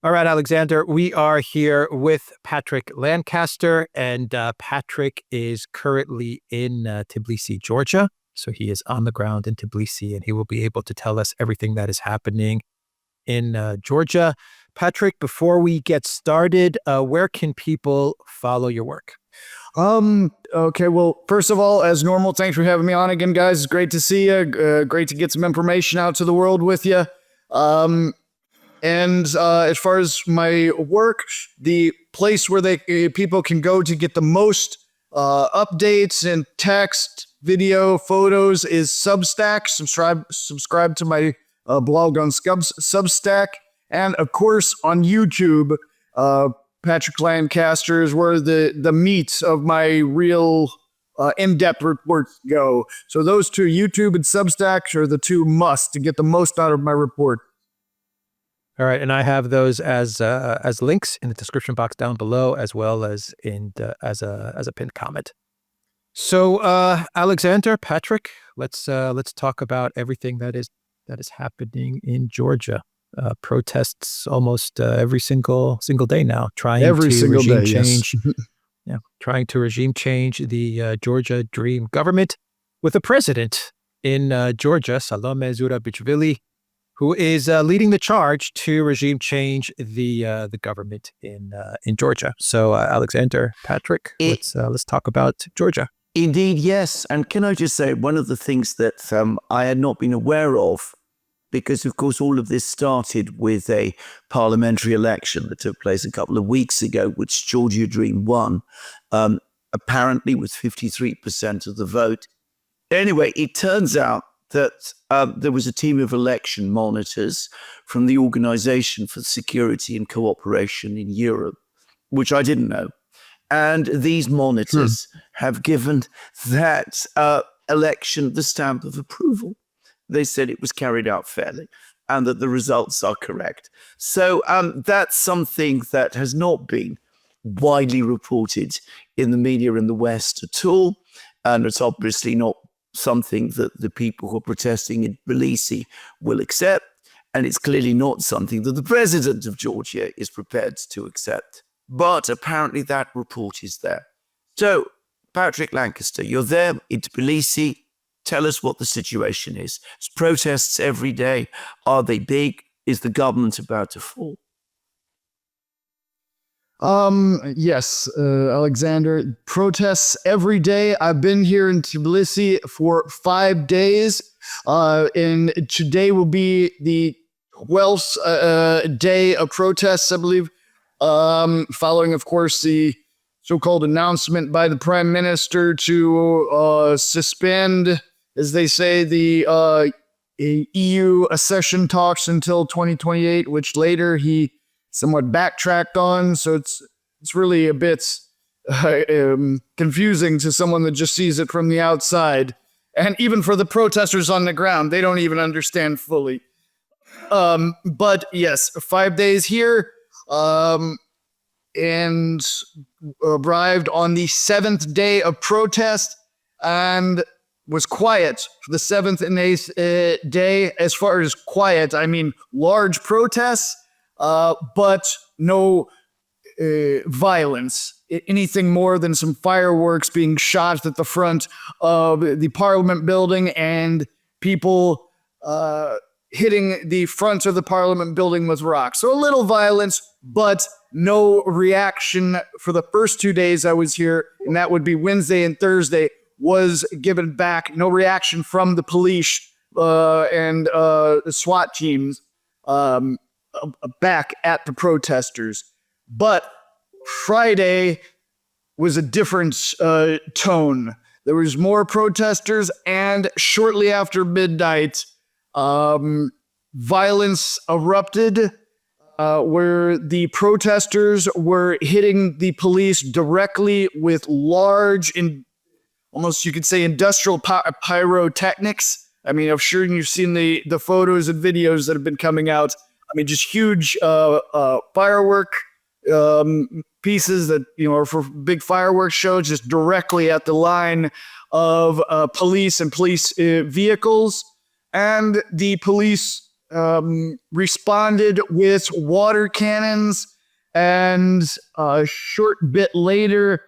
All right, Alexander, we are here with Patrick Lancaster, and Patrick is currently in Tbilisi, Georgia. So he is on the ground in Tbilisi, and he will be able to tell us everything that is happening in Georgia. Patrick, before we get started, where can people follow your work? Okay, well, first of all, as normal, thanks for having me on again, guys. It's great to see you. Great to get some information out to the world with you. As far as my work, the place where people can go to get the most updates and text, video, photos is Substack. Subscribe to my blog on Substack, and of course on YouTube. Patrick Lancaster is where the meat of my real in-depth reports go. So those two, YouTube and Substack, are the two must to get the most out of my report. All right, and I have those as links in the description box down below, as well as as a pinned comment. So, Alexander, Patrick, let's talk about everything that is happening in Georgia. Protests almost every single day now, trying to regime change. Yes. Yeah, trying to regime change the Georgia Dream government with a president in Georgia, Salome Zurabichvili, who is leading the charge to regime change the government in Georgia. So, Alexander, Patrick, let's talk about Georgia. Indeed, yes. And can I just say, one of the things that I had not been aware of, because, of course, all of this started with a parliamentary election that took place a couple of weeks ago, which Georgia Dream won, apparently with 53% of the vote. Anyway, it turns out that there was a team of election monitors from the Organization for Security and Cooperation in Europe, which I didn't know. And these monitors have given that election the stamp of approval. They said it was carried out fairly and that the results are correct. So that's something that has not been widely reported in the media in the West at all. And it's obviously not something that the people who are protesting in Tbilisi will accept. And it's clearly not something that the president of Georgia is prepared to accept. But apparently that report is there. So, Patrick Lancaster, you're there in Tbilisi. Tell us what the situation is. It's protests every day. Are they big? Is the government about to fall? Yes, Alexander. Protests every day. I've been here in Tbilisi for 5 days. And today will be the 12th day of protests, I believe. Following, of course, the so-called announcement by the Prime Minister to suspend, as they say, the EU accession talks until 2028, which later he somewhat backtracked on. So it's really a bit confusing to someone that just sees it from the outside. And even for the protesters on the ground, they don't even understand fully. But yes, 5 days here. And arrived on the 7th day of protest and was quiet for the 7th and 8th day. As far as quiet, I mean large protests, but no violence. Anything more than some fireworks being shot at the front of the Parliament building and people hitting the front of the Parliament building with rocks. So a little violence, but no reaction for the first 2 days I was here, and that would be Wednesday and Thursday, was given back. No reaction from the police and the SWAT teams back at the protesters. But Friday was a different tone. There was more protesters, and shortly after midnight, violence erupted where the protesters were hitting the police directly with large, almost you could say industrial pyrotechnics. I mean, I'm sure you've seen the photos and videos that have been coming out. I mean, just huge firework pieces that, are for big fireworks shows, just directly at the line of police and police vehicles. And the police responded with water cannons, and a short bit later,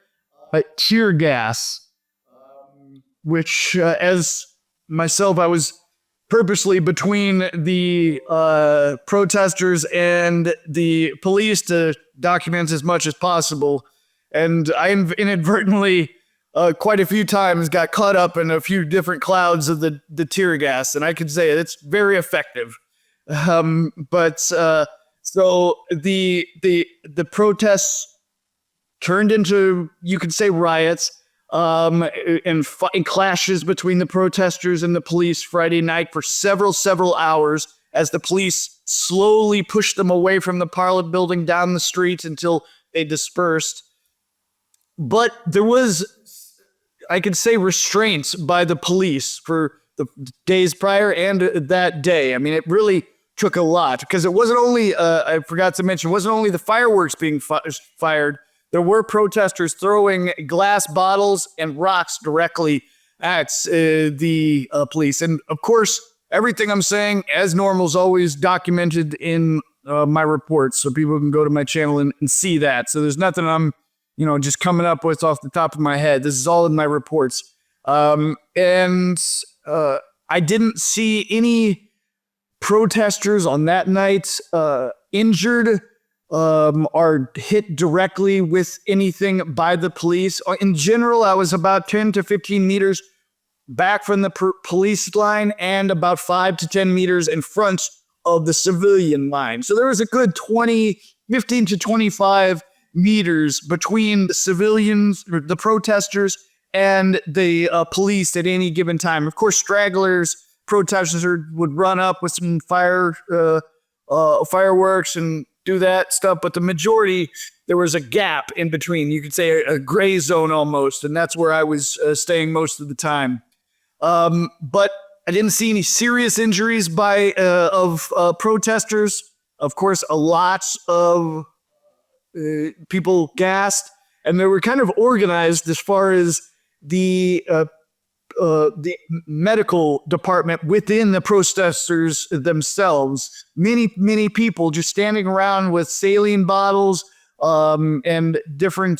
tear gas, which, as myself, I was purposely between the protesters and the police to document as much as possible. And I inadvertently, quite a few times, got caught up in a few different clouds of the tear gas. And I could say it's very effective. So the protests turned into, you could say, riots, and clashes between the protesters and the police Friday night for several hours, as the police slowly pushed them away from the Parliament building down the street until they dispersed. But there was, I could say, restraints by the police for the days prior and that day. I mean, it really took a lot, because it wasn't only, I forgot to mention, it wasn't only the fireworks being fired. There were protesters throwing glass bottles and rocks directly at the police. And of course, everything I'm saying, as normal, is always documented in my reports, so people can go to my channel and see that. So there's nothing I'm, just coming up with off the top of my head. This is all in my reports. I didn't see any protesters on that night injured or hit directly with anything by the police. In general, I was about 10 to 15 meters back from the police line and about 5 to 10 meters in front of the civilian line. So there was a good 15 to 25 meters between the civilians, or the protesters, and the police at any given time. Of course, stragglers, protesters would run up with some fireworks and do that stuff, but the majority, there was a gap in between. You could say a gray zone almost, and that's where I was staying most of the time. But I didn't see any serious injuries of protesters. Of course, a lot of people gassed, and they were kind of organized as far as the medical department within the protesters themselves. Many people just standing around with saline bottles and different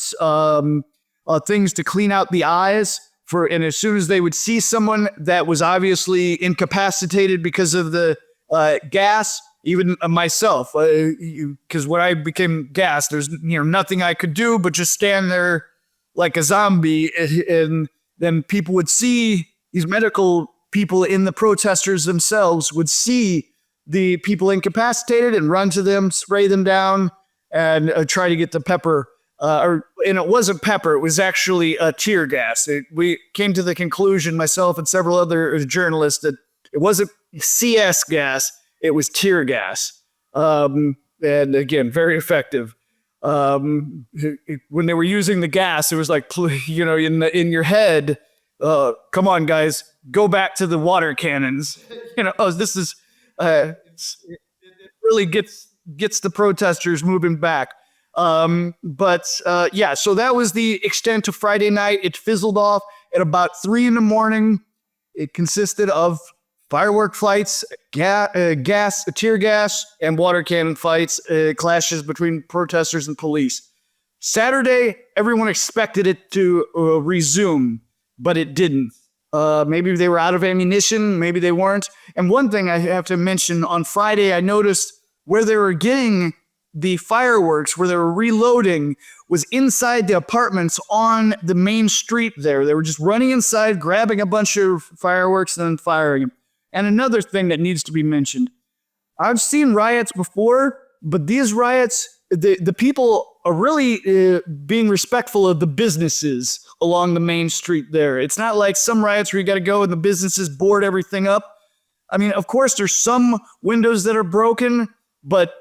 things to clean out the eyes. And as soon as they would see someone that was obviously incapacitated because of the gas, even myself, because when I became gassed, there's nothing I could do but just stand there like a zombie, and then people would see, these medical people in the protesters themselves would see the people incapacitated and run to them, spray them down, and try to get the pepper. And it wasn't pepper, it was actually tear gas. We came to the conclusion, myself and several other journalists, that it wasn't CS gas, it was tear gas. And again, very effective. When they were using the gas, it was like, in your head, come on, guys, go back to the water cannons. This is, it really gets the protesters moving back. So that was the extent of Friday night. It fizzled off at about 3 a.m. It consisted of firework fights, tear gas, and water cannon fights, clashes between protesters and police. Saturday, everyone expected it to resume, but it didn't. Maybe they were out of ammunition, maybe they weren't. And one thing I have to mention, on Friday, I noticed where they were getting the fireworks, where they were reloading, was inside the apartments on the main street there. They were just running inside, grabbing a bunch of fireworks, and then firing them. And another thing that needs to be mentioned, I've seen riots before, but these riots, the people are really being respectful of the businesses along the main street there. It's not like some riots where you got to go and the businesses board everything up. I mean, of course, there's some windows that are broken, but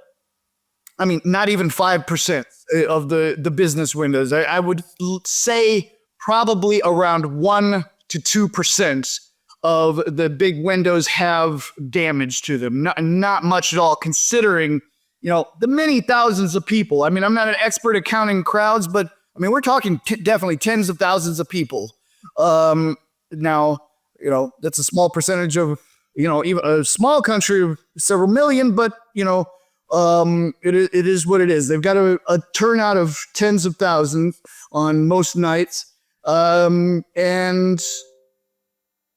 I mean, not even 5% of the business windows. I would say probably around 1 to 2% of the big windows have damage to them. Not much at all, considering, the many thousands of people. I mean, I'm not an expert at counting crowds, but I mean, we're talking definitely tens of thousands of people. Now, that's a small percentage of even a small country of several million, but it is what it is. They've got a turnout of tens of thousands on most nights, and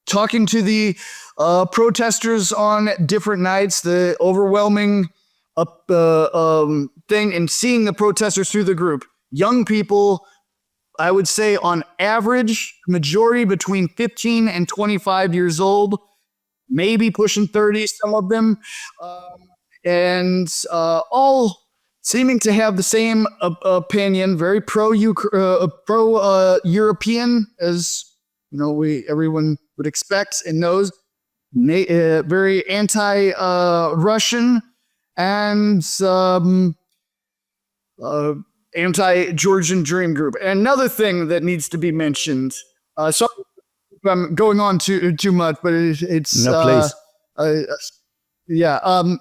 talking to the protesters on different nights, the overwhelming thing, and seeing the protesters through the group, young people, I would say on average, majority between 15 and 25 years old, maybe pushing 30, some of them, and all seeming to have the same opinion, very pro-European, as everyone would expect and knows, very anti-Russian, and anti-Georgian Dream Group. And another thing that needs to be mentioned, so I'm going on too much, but it's no, please.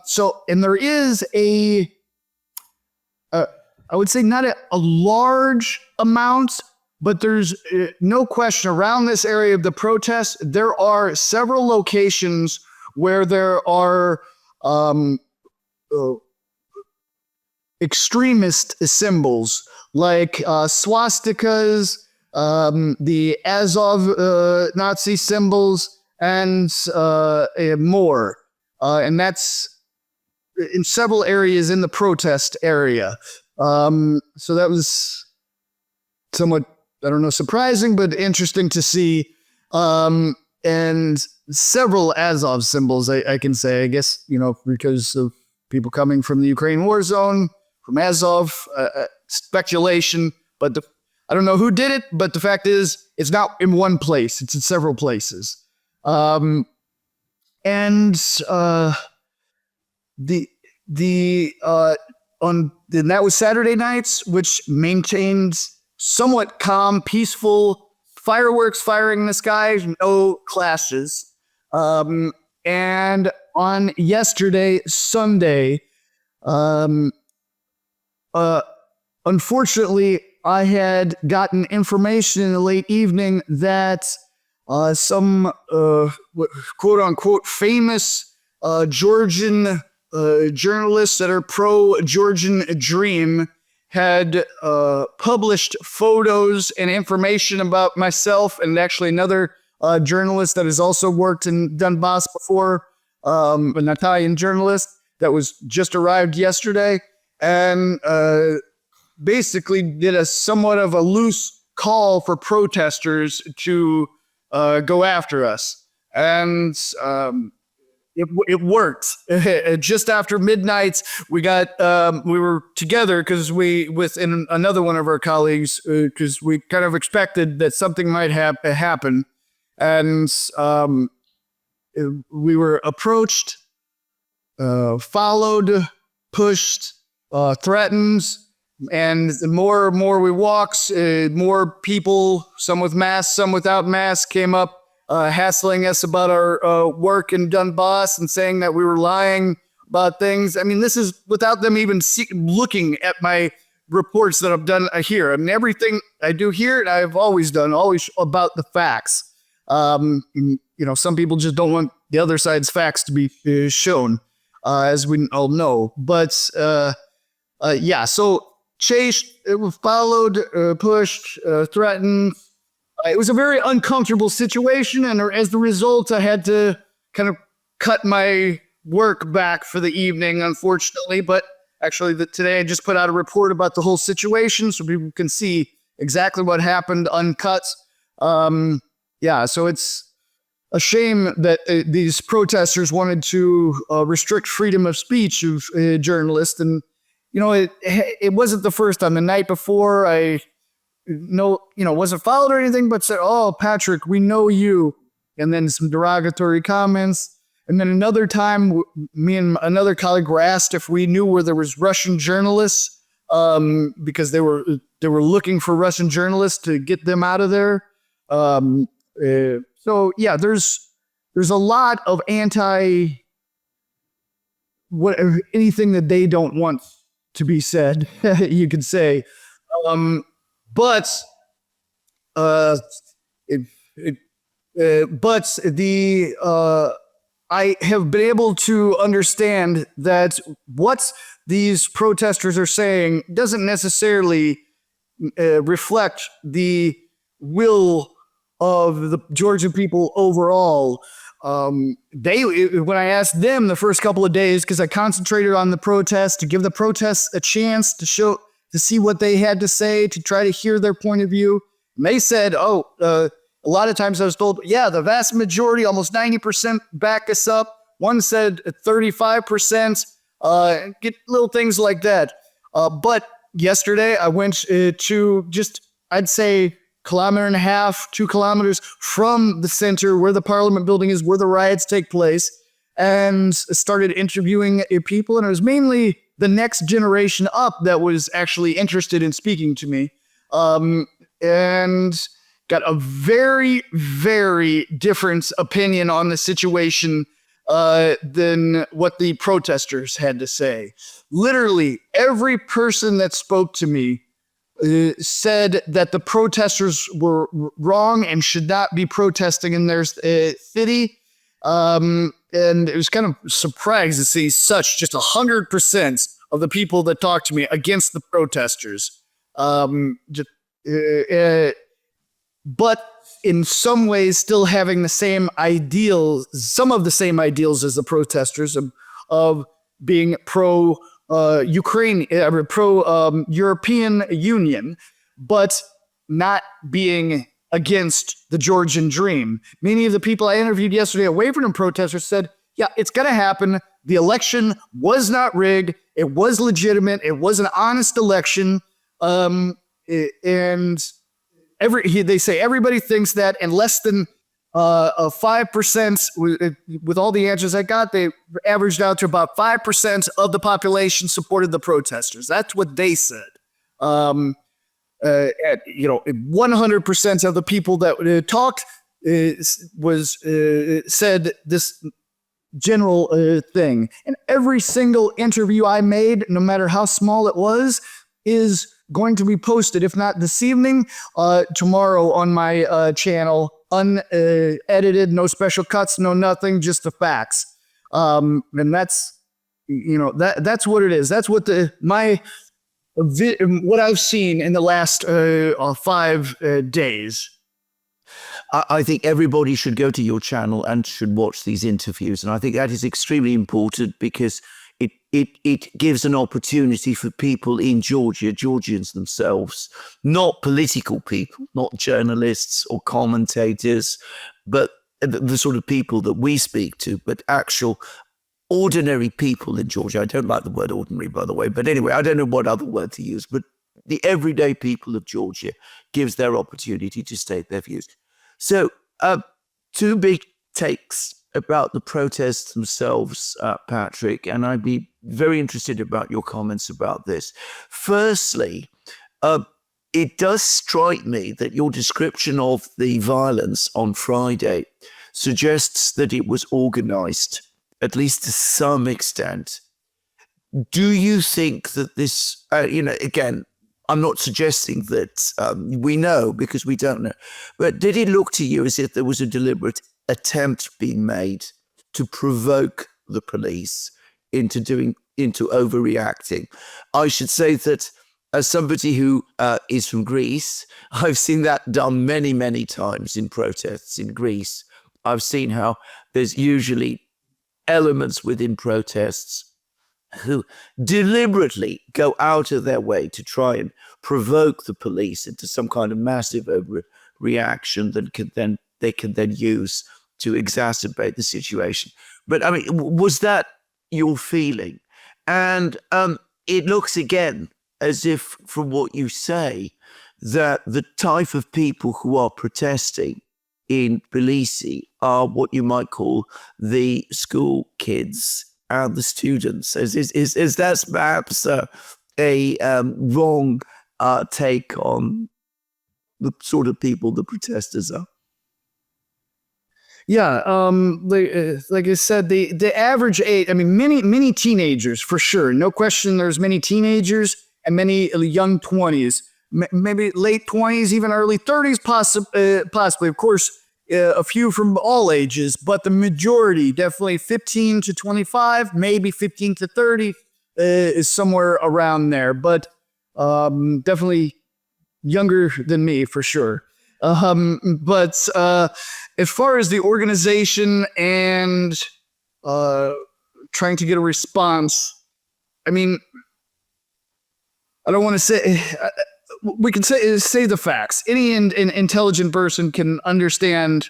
So, and there is I would say not a large amount, but there's no question around this area of the protest, there are several locations where there are extremist symbols like swastikas, the Azov Nazi symbols, and more. And that's in several areas in the protest area. So that was somewhat, I don't know, surprising, but interesting to see. And several Azov symbols, I can say, I guess, because of people coming from the Ukraine war zone, from Azov, speculation, but I don't know who did it, but the fact is, it's not in one place, it's in several places. And that was Saturday nights, which maintained somewhat calm, peaceful, fireworks firing in the sky, no clashes. And on yesterday, Sunday, unfortunately, I had gotten information in the late evening that some quote-unquote famous Georgian journalists that are pro-Georgian Dream had published photos and information about myself and actually another journalist that has also worked in Donbass before, an Italian journalist that was just arrived yesterday, and basically did a somewhat of a loose call for protesters to go after us. And it worked. Just after midnight, we were together because with another one of our colleagues, because we kind of expected that something might happen. And we were approached, followed, pushed, threatened, and the more we walked, more people, some with masks, some without masks, came up, hassling us about our work in Donbass and saying that we were lying about things. I mean, this is without them even looking at my reports that I've done here. I mean, everything I do here, I've always done, always about the facts. Some people just don't want the other side's facts to be shown, as we all know. But so chased, it was followed, pushed, threatened. It was a very uncomfortable situation, and as a result, I had to kind of cut my work back for the evening, unfortunately. But actually, today I just put out a report about the whole situation so people can see exactly what happened uncut. So it's a shame that these protesters wanted to restrict freedom of speech of journalists. And, it wasn't the first time. The night before, I wasn't followed or anything, but said, "Oh, Patrick, we know you." And then some derogatory comments. And then another time, me and another colleague were asked if we knew where there was Russian journalists, because they were looking for Russian journalists to get them out of there. There's a lot of anything that they don't want to be said, you could say. But the I have been able to understand that what these protesters are saying doesn't necessarily reflect the will of the Georgian people overall. When I asked them the first couple of days, because I concentrated on the protests to give the protests a chance to see what they had to say, to try to hear their point of view. And they said, a lot of times I was told, yeah, the vast majority, almost 90% back us up. One said 35%, get little things like that. But yesterday I went to just, I'd say, 1.5 kilometers, 2 kilometers from the center where the parliament building is, where the riots take place, and started interviewing people. And it was mainly the next generation up that was actually interested in speaking to me. And got a very, very different opinion on the situation than what the protesters had to say. Literally, every person that spoke to me said that the protesters were wrong and should not be protesting in their city. And it was kind of surprised to see just 100% of the people that talked to me against the protesters. But in some ways still having the same ideals, some of the same ideals as the protesters of being pro-Ukraine, pro-European Union, but not being against the Georgian dream. Many of the people I interviewed yesterday away from protesters said, yeah, it's going to happen. The election was not rigged. It was legitimate. It was an honest election. And they say everybody thinks that, and less than 5%, with all the answers I got, they averaged out to about 5% of the population supported the protesters. That's what they said. 100% of the people that talked said this general thing. And every single interview I made, no matter how small it was, is going to be posted, if not this evening, tomorrow on my channel, unedited, no special cuts, no nothing, just the facts. And that's, that's what it is. That's what what I've seen in the last 5 days. I think everybody should go to your channel and should watch these interviews. And I think that is extremely important because it gives an opportunity for people in Georgia, Georgians themselves, not political people, not journalists or commentators, but the sort of people that we speak to, but actual ordinary people in Georgia. I don't like the word ordinary, by the way, but anyway, I don't know what other word to use, but the everyday people of Georgia gives their opportunity to state their views. So, 2 big takes about the protests themselves, Patrick, and I'd be very interested about your comments about this. Firstly, it does strike me that your description of the violence on Friday suggests that it was organized, at least to some extent. Do you think that this, again, I'm not suggesting that we know because we don't know, but did it look to you as if there was a deliberate attempt being made to provoke the police into overreacting? I should say that as somebody who is from Greece, I've seen that done many, many times in protests in Greece. I've seen how there's usually elements within protests who deliberately go out of their way to try and provoke the police into some kind of massive overreaction that they can then use to exacerbate the situation. But I mean, was that your feeling? And it looks again as if, from what you say, that the type of people who are protesting in Tbilisi are what you might call the school kids and the students. Is that perhaps a wrong take on the sort of people the protesters are? Yeah, like I said, the average age, I mean, many teenagers, for sure. No question, there's many teenagers and many young 20s, maybe late 20s, even early 30s, possibly. Of course, a few from all ages, but the majority, definitely 15 to 25, maybe 15 to 30, is somewhere around there. But definitely younger than me for sure. But as far as the organization and trying to get a response, I mean, I don't want to say. We can say the facts. Any intelligent person can understand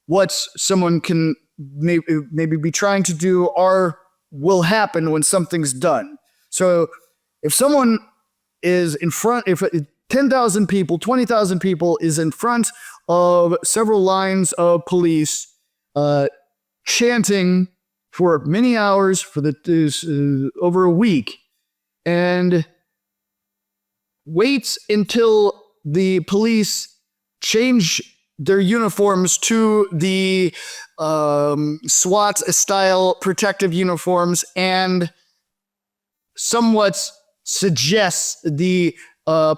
what someone can maybe be trying to do or will happen when something's done. So if someone is in front, if 10,000 people, 20,000 people is in front of several lines of police chanting for many hours for over a week, and waits until the police change their uniforms to the SWAT-style protective uniforms and somewhat suggests the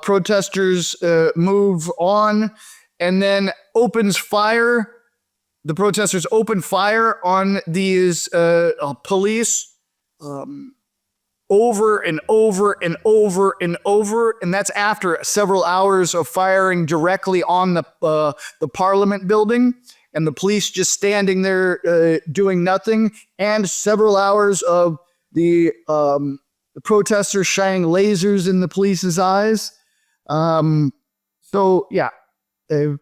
protesters move on, and then opens fire. The protesters open fire on these police over and over and over and over, and that's after several hours of firing directly on the Parliament building, and the police just standing there doing nothing, and several hours of the protesters shining lasers in the police's eyes. So yeah, there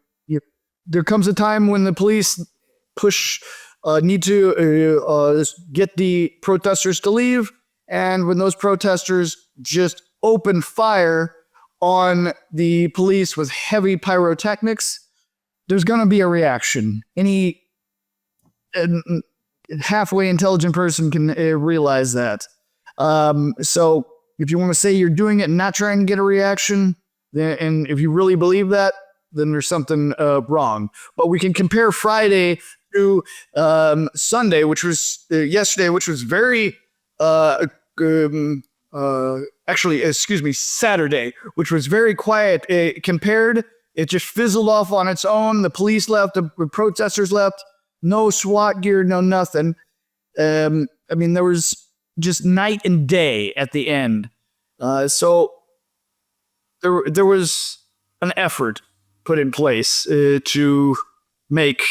comes a time when the police need to get the protesters to leave. And when those protesters just open fire on the police with heavy pyrotechnics, there's going to be a reaction. Any halfway intelligent person can realize that. So if you want to say you're doing it and not trying to get a reaction, and if you really believe that, then there's something wrong. But we can compare Friday to Sunday, which was yesterday, which was very... Saturday, which was very quiet compared. It just fizzled off on its own. The police left, the protesters left, no SWAT gear, no nothing. I mean, there was just night and day at the end. So there was an effort put in place to make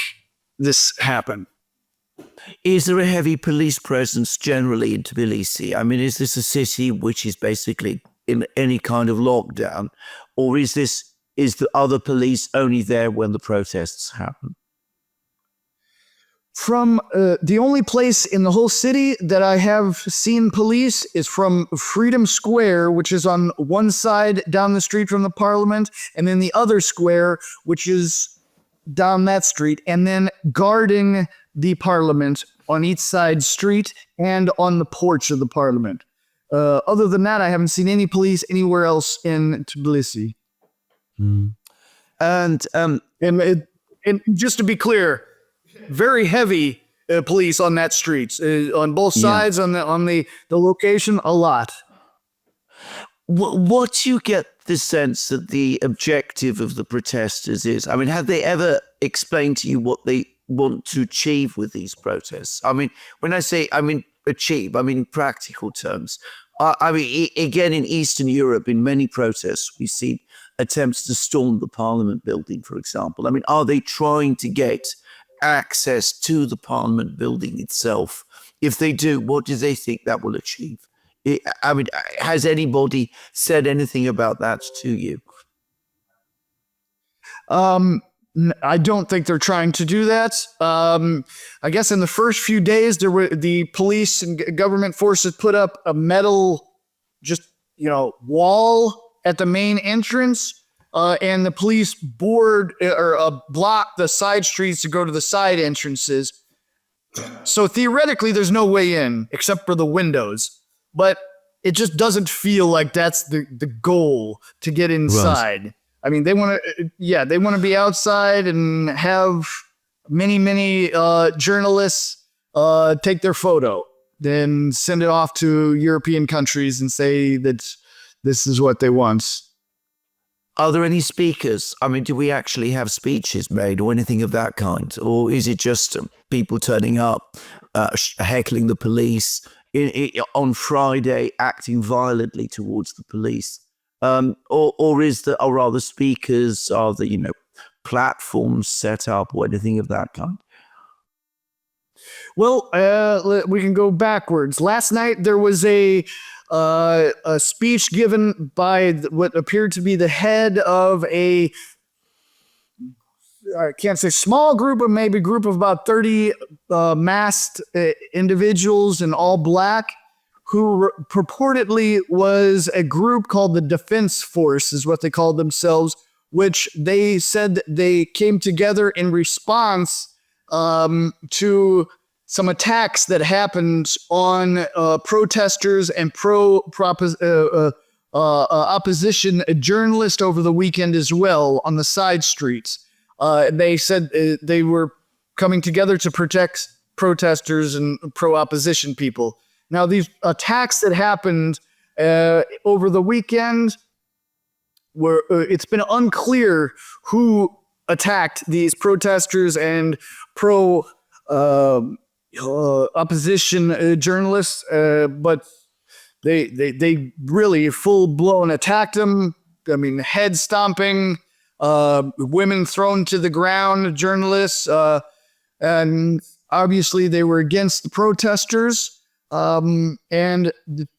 this happen. Is there a heavy police presence generally in Tbilisi? I mean, is this a city which is basically in any kind of lockdown, or is the other police only there when the protests happen? From the only place in the whole city that I have seen police is from Freedom Square, which is on one side down the street from the Parliament, and then the other square, which is down that street, and then guarding the Parliament on each side street and on the porch of the Parliament. Other than that, I haven't seen any police anywhere else in Tbilisi. Mm. And just to be clear, very heavy police on that street, on both sides, on the location, a lot. What do you get the sense that the objective of the protesters is? I mean, have they ever explained to you what they want to achieve with these protests? I mean, when I say, achieve, I mean in practical terms. Again, in Eastern Europe, in many protests, we see attempts to storm the Parliament building, for example. I mean, are they trying to get access to the Parliament building itself? If they do, what do they think that will achieve? I mean, has anybody said anything about that to you? I don't think they're trying to do that. I guess in the first few days, the police and government forces put up a metal, wall at the main entrance, and the police block the side streets to go to the side entrances. So theoretically, there's no way in except for the windows. But it just doesn't feel like that's the goal to get inside. Right. I mean, they want to be outside and have many journalists take their photo, then send it off to European countries and say that this is what they want. Are there any speakers? I mean, do we actually have speeches made or anything of that kind? Or is it just people turning up, heckling the police, on Friday acting violently towards the police? Or are the speakers, are the, platforms set up or anything of that kind? Well, we can go backwards. Last night there was a speech given by what appeared to be the head of I can't say small group, but maybe group of about 30 masked individuals in all black, who purportedly was a group called the Defense Force, is what they called themselves, which they said they came together in response to some attacks that happened on protesters and opposition journalists over the weekend as well on the side streets. They said they were coming together to protect protesters and pro-opposition people. Now, these attacks that happened over the weekend it's been unclear who attacked these protesters and opposition journalists, but they really full blown attacked them. I mean, head stomping, women thrown to the ground, journalists, and obviously they were against the protesters. And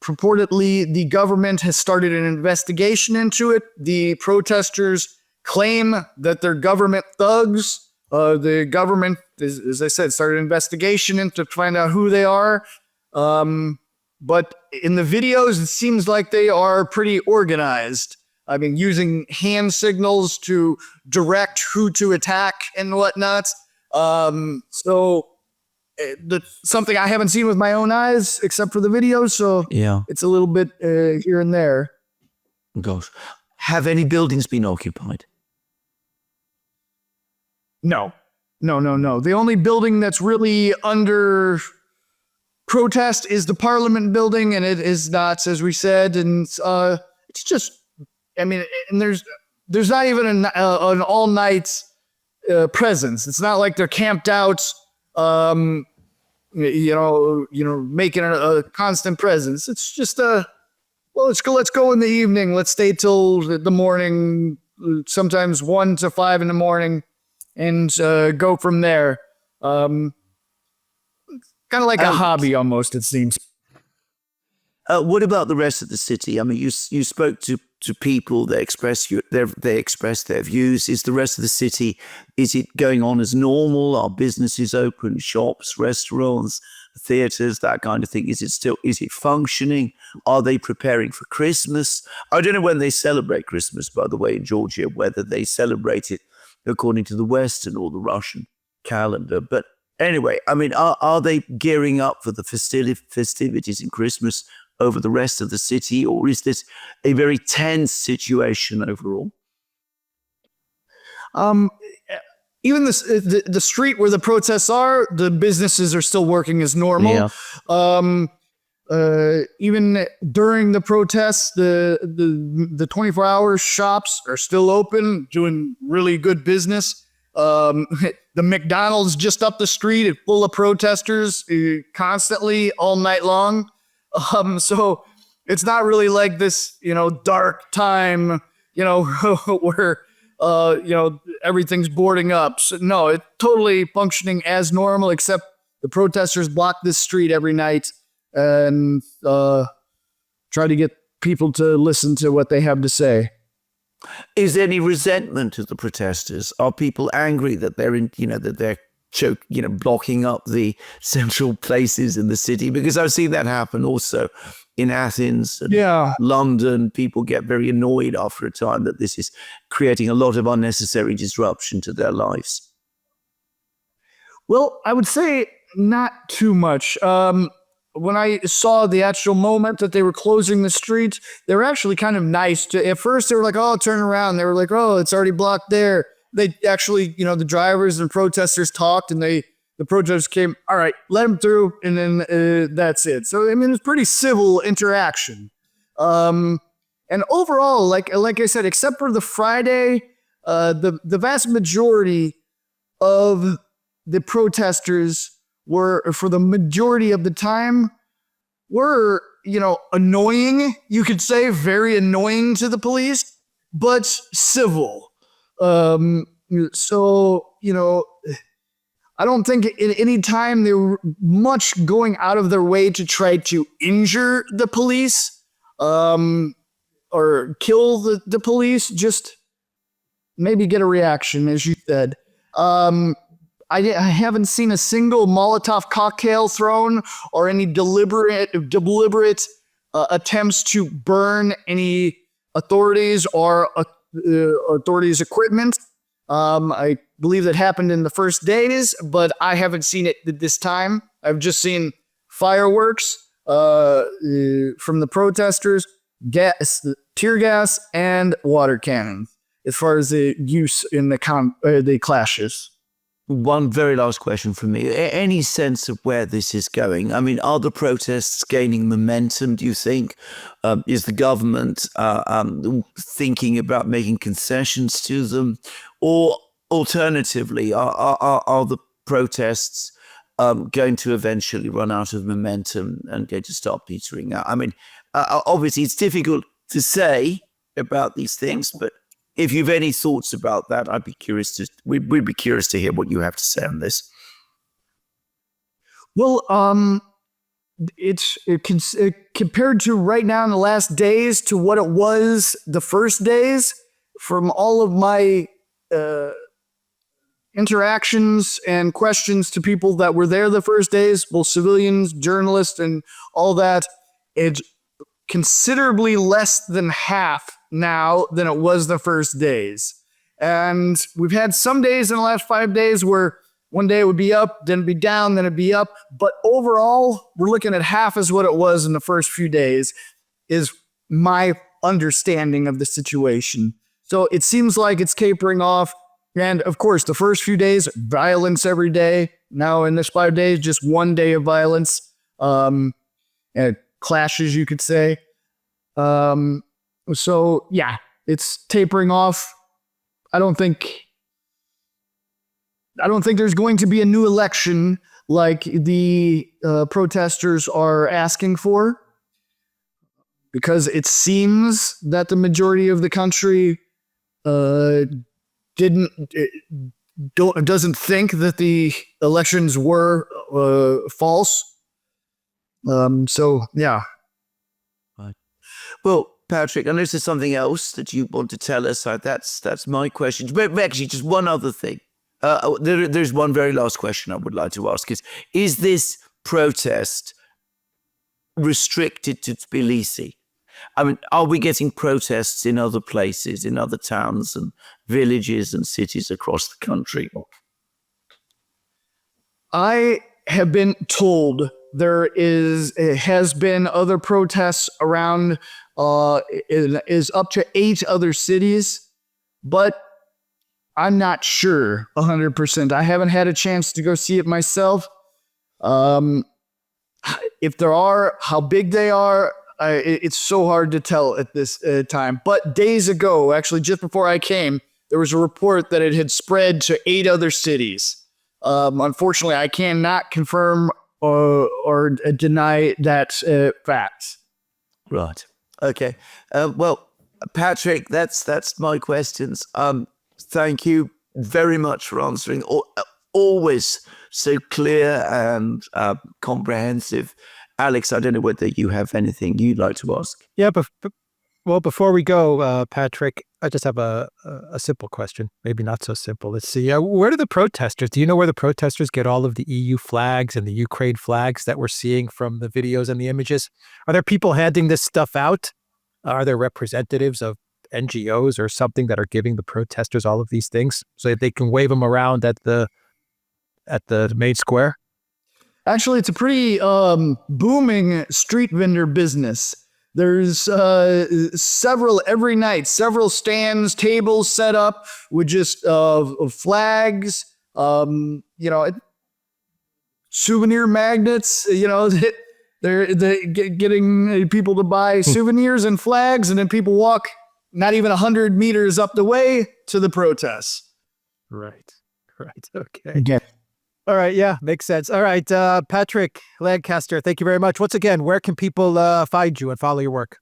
purportedly the government has started an investigation into it. The protesters claim that they're government thugs. The government, as I said, started an investigation into to find out who they are. But in the videos, it seems like they are pretty organized. I mean, using hand signals to direct who to attack and whatnot. So something I haven't seen with my own eyes, except for the videos. So yeah, it's a little bit here and there. Gosh, have any buildings been occupied? No. The only building that's really under protest is the Parliament building, and it is not, as we said, and it's just, I mean, and there's not even an all-night presence. It's not like they're camped out, making a constant presence. It's just let's go in the evening. Let's stay till the morning, sometimes 1 to 5 in the morning, and go from there. Kind of like a hobby almost, it seems. What about the rest of the city? I mean, you spoke to people that express their views. Is the rest of the city, is it going on as normal? Are businesses open, shops, restaurants, theaters, that kind of thing? Is it functioning? Are they preparing for Christmas? I don't know when they celebrate Christmas, by the way, in Georgia, whether they celebrate it according to the Western or the Russian calendar. But anyway, I mean, are they gearing up for the festivities in Christmas over the rest of the city, or is this a very tense situation overall? Even the street where the protests are, the businesses are still working as normal. Yeah. Even during the protests, the 24-hour shops are still open, doing really good business. The McDonald's just up the street is full of protesters constantly all night long. So it's not really like this, dark time, where, everything's boarding up. So no, it's totally functioning as normal, except the protesters block this street every night and try to get people to listen to what they have to say. Is there any resentment of the protesters? Are people angry that they're blocking up the central places in the city? Because I've seen that happen also in Athens and London. People get very annoyed after a time that this is creating a lot of unnecessary disruption to their lives. Well, I would say not too much. When I saw the actual moment that they were closing the street, they were actually kind of nice. At first, they were like, oh, turn around. They were like, oh, it's already blocked there. They actually, the drivers and protesters talked, and the protesters came, all right, let them through, and then that's it. So, I mean, it's pretty civil interaction. And overall, like I said, except for the Friday, the vast majority of the protesters were, for the majority of the time, were, annoying, you could say, very annoying to the police, but civil. So, I don't think at any time they were much going out of their way to try to injure the police, or kill the police, just maybe get a reaction, as you said. I haven't seen a single Molotov cocktail thrown or any deliberate attempts to burn any authorities or authorities' equipment. I believe that happened in the first days, but I haven't seen it this time. I've just seen fireworks from the protesters, tear gas, and water cannons, as far as the use in the clashes. One very last question from me. Any sense of where this is going? I mean, are the protests gaining momentum, do you think? Is the government thinking about making concessions to them? Or alternatively, are the protests going to eventually run out of momentum and going to start petering out? I mean, obviously, it's difficult to say about these things, but if you've any thoughts about that, we'd be curious to hear what you have to say on this. Well, it's compared to right now in the last days to what it was the first days, from all of my interactions and questions to people that were there the first days, both civilians, journalists, and all that, it's considerably less than half now than it was the first days. And we've had some days in the last 5 days where one day it would be up, then it'd be down, then it'd be up. But overall, we're looking at half as what it was in the first few days, is my understanding of the situation. So it seems like it's tapering off. And of course, the first few days, violence every day. Now in this 5 days, just one day of violence. And clashes, you could say. So yeah, it's tapering off. I don't think there's going to be a new election like the protesters are asking for, because it seems that the majority of the country doesn't think that the elections were false. So yeah. Right. Well, Patrick, unless there's something else that you want to tell us, that's my question. But actually, just one other thing. There's one very last question I would like to ask: is this protest restricted to Tbilisi? I mean, are we getting protests in other places, in other towns and villages and cities across the country? I have been told there has been other protests around. It is up to 8 other cities, but I'm not sure 100%. I haven't had a chance to go see it myself. If there are, how big they are, it's so hard to tell at this time. But days ago, actually just before I came, there was a report that it had spread to 8 other cities. Unfortunately, I cannot confirm or deny that fact. Right. Okay. Well, Patrick, that's my questions. Thank you very much for answering. Always so clear and comprehensive. Alex, I don't know whether you have anything you'd like to ask. Yeah, but well, before we go, Patrick, I just have a simple question. Maybe not so simple. Let's see. Where do you know where the protesters get all of the EU flags and the Ukraine flags that we're seeing from the videos and the images? Are there people handing this stuff out? Are there representatives of NGOs or something that are giving the protesters all of these things so that they can wave them around at the main square? Actually, it's a pretty booming street vendor business. There's several stands, tables set up with just flags, souvenir magnets, getting people to buy souvenirs and flags, and then people walk not even 100 meters up the way to the protests. Right. Okay. Yeah. All right. Yeah, makes sense. All right. Patrick Lancaster, thank you very much. Once again, where can people find you and follow your work?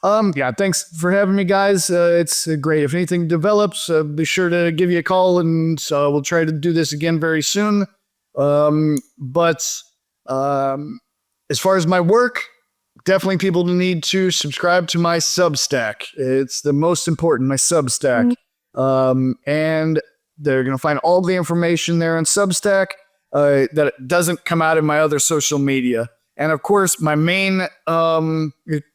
Yeah, thanks for having me, guys. It's great. If anything develops, be sure to give you a call, and we'll try to do this again very soon. But as far as my work, definitely people need to subscribe to my Substack. It's the most important, my Substack. And they're going to find all the information there on Substack that doesn't come out in my other social media. And of course, my main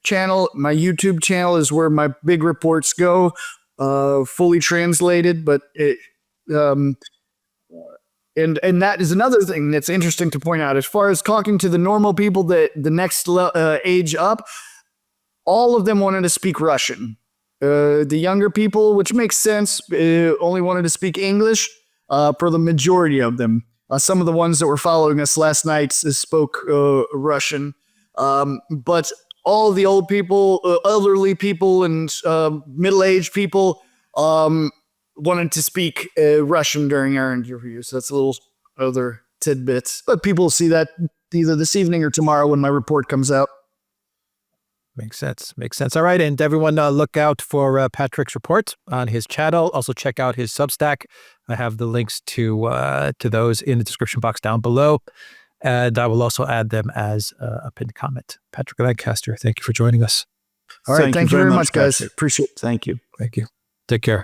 channel, my YouTube channel, is where my big reports go, fully translated. But and that is another thing that's interesting to point out. As far as talking to the normal people, that the next age up, all of them wanted to speak Russian. The younger people, which makes sense, only wanted to speak English for the majority of them. Some of the ones that were following us last night spoke Russian. But all of the old people, elderly people, and middle-aged people wanted to speak Russian during our interview. So that's a little other tidbit. But people will see that either this evening or tomorrow when my report comes out. Makes sense. All right. And everyone look out for Patrick's report on his channel. Also check out his Substack. I have the links to those in the description box down below. And I will also add them as a pinned comment. Patrick Lancaster, thank you for joining us. All right. Thank you very much, guys. Appreciate it. Thank you. Thank you. Take care.